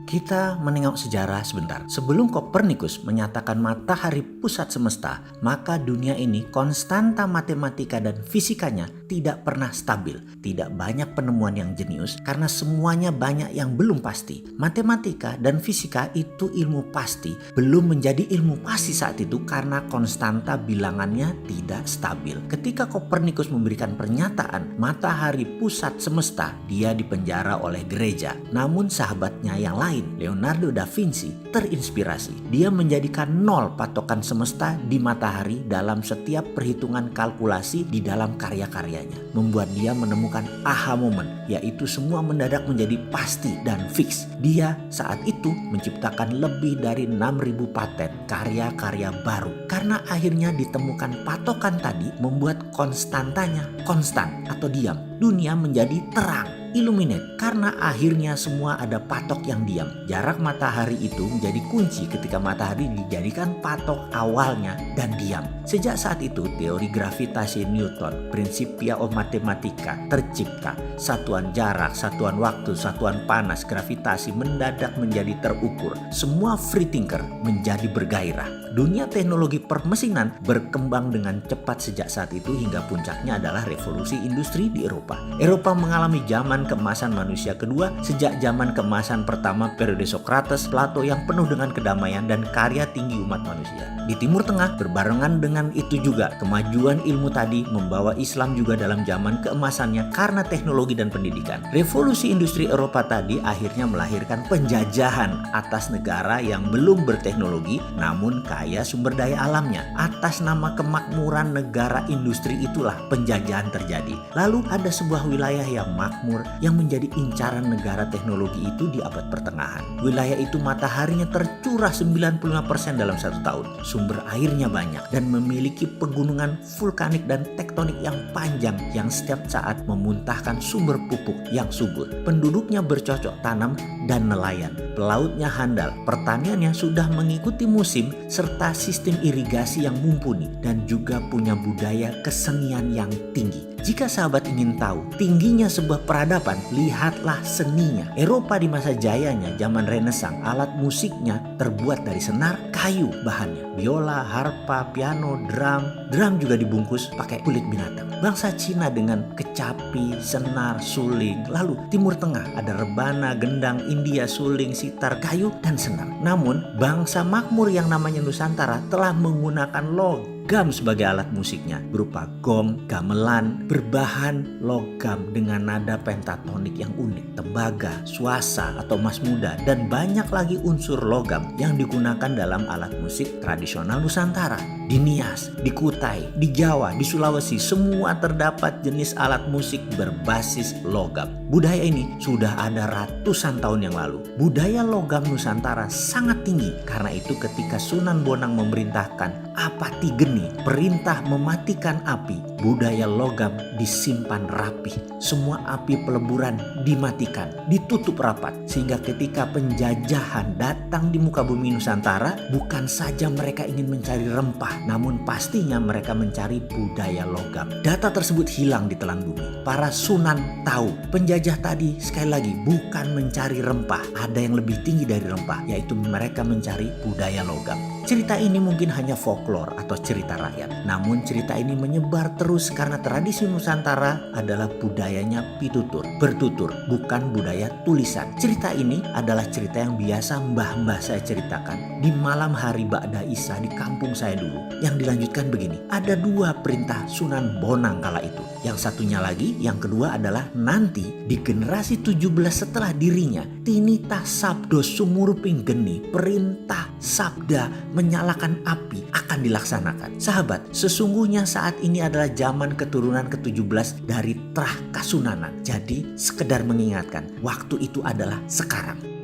Kita menengok sejarah sebentar. Sebelum Kopernikus menyatakan matahari pusat semesta, maka dunia ini konstanta matematika dan fisikanya tidak pernah stabil. Tidak banyak penemuan yang jenius karena semuanya banyak yang belum pasti. Matematika dan fisika itu ilmu pasti, belum menjadi ilmu pasti saat itu karena konstanta bilangannya tidak stabil. Ketika Kopernikus memberikan pernyataan matahari pusat semesta, dia dipenjara oleh gereja. Namun sahabatnya yang lain, Leonardo da Vinci, terinspirasi. Dia menjadikan nol patokan semesta di matahari dalam setiap perhitungan kalkulasi di dalam karya-karyanya. Membuat dia menemukan aha moment, yaitu semua mendadak menjadi pasti dan fix. Dia saat itu menciptakan lebih dari 6.000 paten karya-karya baru. Karena akhirnya ditemukan patokan tadi membuat konstantanya konstan atau diam. Dunia menjadi terang, illuminate, karena akhirnya semua ada patok yang diam. Jarak matahari itu menjadi kunci ketika matahari dijadikan patok awalnya dan diam. Sejak saat itu teori gravitasi Newton, Principia of Mathematica tercipta. Satuan jarak, satuan waktu, satuan panas, gravitasi mendadak menjadi terukur. Semua free thinker menjadi bergairah. Dunia teknologi permesinan berkembang dengan cepat sejak saat itu hingga puncaknya adalah revolusi industri di Eropa. Eropa mengalami zaman keemasan manusia kedua sejak zaman keemasan pertama periode Socrates, Plato yang penuh dengan kedamaian dan karya tinggi umat manusia. Di Timur Tengah berbarengan dengan itu juga kemajuan ilmu tadi membawa Islam juga dalam zaman keemasannya karena teknologi dan pendidikan. Revolusi industri Eropa tadi akhirnya melahirkan penjajahan atas negara yang belum berteknologi namun kaya sumber daya alamnya. Atas nama kemakmuran negara industri itulah penjajahan terjadi. Lalu ada sebuah wilayah yang makmur yang menjadi incaran negara teknologi itu di abad pertengahan. Wilayah itu mataharinya tercurah 95% dalam 1 tahun. Sumber airnya banyak dan memiliki pegunungan vulkanik dan tektonik yang panjang yang setiap saat memuntahkan sumber pupuk yang subur. Penduduknya bercocok tanam dan nelayan. Pelautnya handal, pertaniannya sudah mengikuti musim serta sistem irigasi yang mumpuni dan juga punya budaya kesenian yang tinggi. Jika sahabat ingin tahu tingginya sebuah peradaban, lihatlah seninya. Eropa di masa jayanya, zaman Renaissance, alat musiknya terbuat dari senar, kayu bahannya. Biola, harpa, piano, drum juga dibungkus pakai kulit binatang. Bangsa Cina dengan kecapi, senar, suling. Lalu Timur Tengah ada rebana, gendang, India, suling, sitar, kayu, dan senar. Namun bangsa makmur yang namanya Nusantara telah menggunakan logam sebagai alat musiknya berupa gong, gamelan, berbahan logam dengan nada pentatonik yang unik, tembaga, suasa atau mas muda, dan banyak lagi unsur logam yang digunakan dalam alat musik tradisional Nusantara. Di Nias, di Kutai, di Jawa, di Sulawesi, semua terdapat jenis alat musik berbasis logam. Budaya ini sudah ada ratusan tahun yang lalu. Budaya logam Nusantara sangat tinggi. Karena itu ketika Sunan Bonang memerintahkan apati geni, perintah mematikan api, budaya logam disimpan rapi. Semua api peleburan dimatikan, ditutup rapat. Sehingga ketika penjajahan datang di muka bumi Nusantara, bukan saja mereka ingin mencari rempah, namun pastinya mereka mencari budaya logam. Data tersebut hilang di telan bumi. Para Sunan tahu penjajah tadi sekali lagi bukan mencari rempah. Ada yang lebih tinggi dari rempah, yaitu mereka mencari budaya logam. Cerita ini mungkin hanya folklore atau cerita rakyat. Namun cerita ini menyebar terus karena tradisi Nusantara adalah budayanya pitutur, bertutur, bukan budaya tulisan. Cerita ini adalah cerita yang biasa mbah-mbah saya ceritakan di malam hari Ba'da Isya di kampung saya dulu. Yang dilanjutkan begini, ada 2 perintah Sunan Bonang kala itu. Yang satunya lagi, yang kedua adalah nanti di generasi 17 setelah dirinya, tinitah sabdo sumurping geni, perintah sabda menyalakan api akan dilaksanakan. Sahabat, sesungguhnya saat ini adalah zaman keturunan ke-17 dari Trah Kasunanan. Jadi sekedar mengingatkan, waktu itu adalah sekarang.